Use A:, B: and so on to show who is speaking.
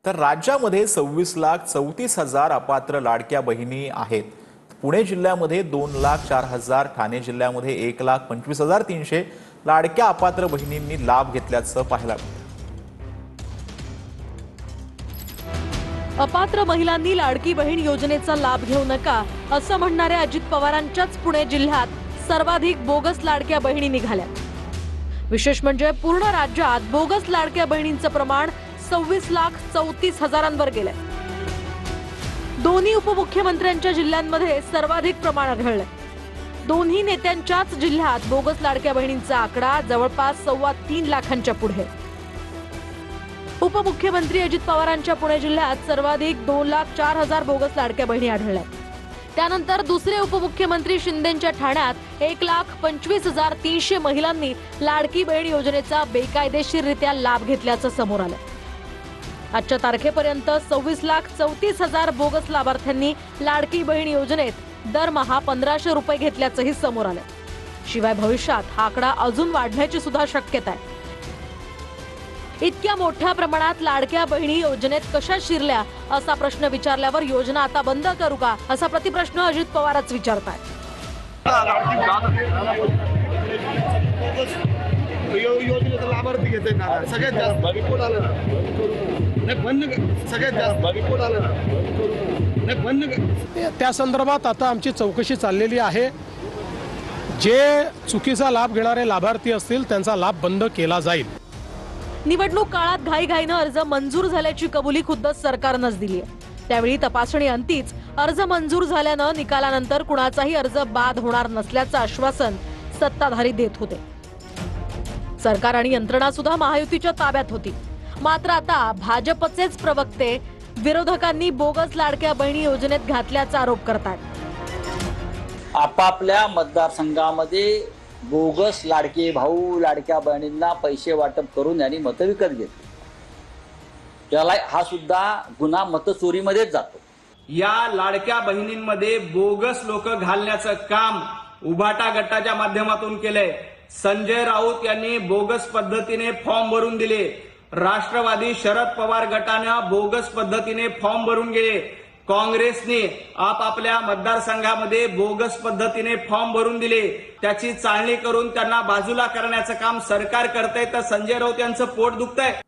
A: तर राज्यामध्ये 26,34,000 अपात्र लाडक्या बहिणी आहेत। पुणे जिल्ह्यामध्ये 2,04,000, ठाणे जिल्ह्यामध्ये 1,25,300 लाडक्या अपात्र बहिणींनी लाभ घेतल्याचं पाहायला मिळालं।
B: अपात्र महिलांनी लाडकी बहीण योजनेचा लाभ घेऊ नका असं म्हणणाऱ्या अजित पवारांच्याच पुणे जिल्ह्यात सर्वाधिक बोगस लाडक्या बहिणी निघाल्या। विशेष म्हणजे पूर्ण राज्यात बोगस लाडक्या बहिणींचं प्रमाण 26,34,000 गेलंय। दोन्ही उपमुख्यमंत्र्यांच्या जिल्ह्यांमध्ये सर्वाधिक प्रमाण आढळलंय। दोन्ही नेत्यांच्याच जिल्ह्यात बोगस लाडक्या बहिणींचा आकडा जवळपास 3.25 लाखांच्या पुढे। उपमुख्यमंत्री अजित पवारांच्या पुणे जिल्ह्यात सर्वाधिक 2,04,000 बोगस लाडक्या बहिणी आढळल्या। त्यानंतर दुसरे उपमुख्यमंत्री शिंदेंच्या ठाण्यात 1,25,300 महिलांनी लाडकी बहीण योजनेचा बेकायदेशीररित्या लाभ घेतल्याचं समोर आलं। आजच्या तारखेपर्यंत 26,34,000 बोगस लाभार्थ्यांनी लाडकी बहीण योजनेत दरमहा 1,500 रुपये घेतल्याचंही समोर आलं। शिवाय भविष्यात हा आकडा अजून वाढण्याची सुद्धा शक्यता आहे। इतक्या मोठ्या प्रमाणात लाडक्या बहिणी योजनेत कशा शिरल्या असा प्रश्न विचारल्यावर योजना आता बंद करू का असा प्रतिप्रश्न अजित पवारच विचारतायत।
C: योजनेचा लाभार्थी घेते ना सगळ्यात जास्त कोण आलं नाही बंद सगळ्यात जास्त कोण आलं नाही बंद
D: त्या संदर्भात आता आमची चौकशी चाललेली आहे। जे चुकीचा लाभ घेणारे लाभार्थी असतील त्यांचा लाभ बंद केला जाईल।
B: निवडणूक काळात घाईघाईनं अर्ज मंजूर झाल्याची कबुली खुद्द सरकारनंच दिली आहे। त्यावेळी तपासणी अंतीच अर्ज मंजूर झाल्यानं निकालानंतर कुणाचाही अर्ज बाद होणार नसल्याचं आश्वासन सत्ताधारी देत होते। सरकार आणि यंत्रणा सुद्धा महायुतीच्या ताब्यात होती। मात्र आता भाजपचेच प्रवक्ते विरोधकांनी बोगस लाडक्या बहिणी योजनेत घातल्याचा आरोप करतात।
E: आपापल्या मतदारसंघामध्ये बोगस लाडके भाऊ लाडक्या बहिणींना पैसे वाटप करून यांनी मतं विकत घेतली। त्याला हा सुद्धा गुन्हा मतचोरीमध्येच जातो।
F: या लाडक्या बहिणींमध्ये बोगस लोक घालण्याचं काम उभाटा गटाच्या माध्यमातून केलंय। संजय राऊत यांनी बोगस पद्धतीने फॉर्म भरून दिले। राष्ट्रवादी शरद पवार गटाने बोगस पद्धतीने फॉर्म भरून गेले। काँग्रेसने आपापल्या मतदारसंघामध्ये बोगस पद्धतीने फॉर्म भरून दिले। त्याची चाळणी करून त्यांना बाजूला करण्याचं काम सरकार करतंय। तर संजय राऊत यांचं पोट दुखतंय।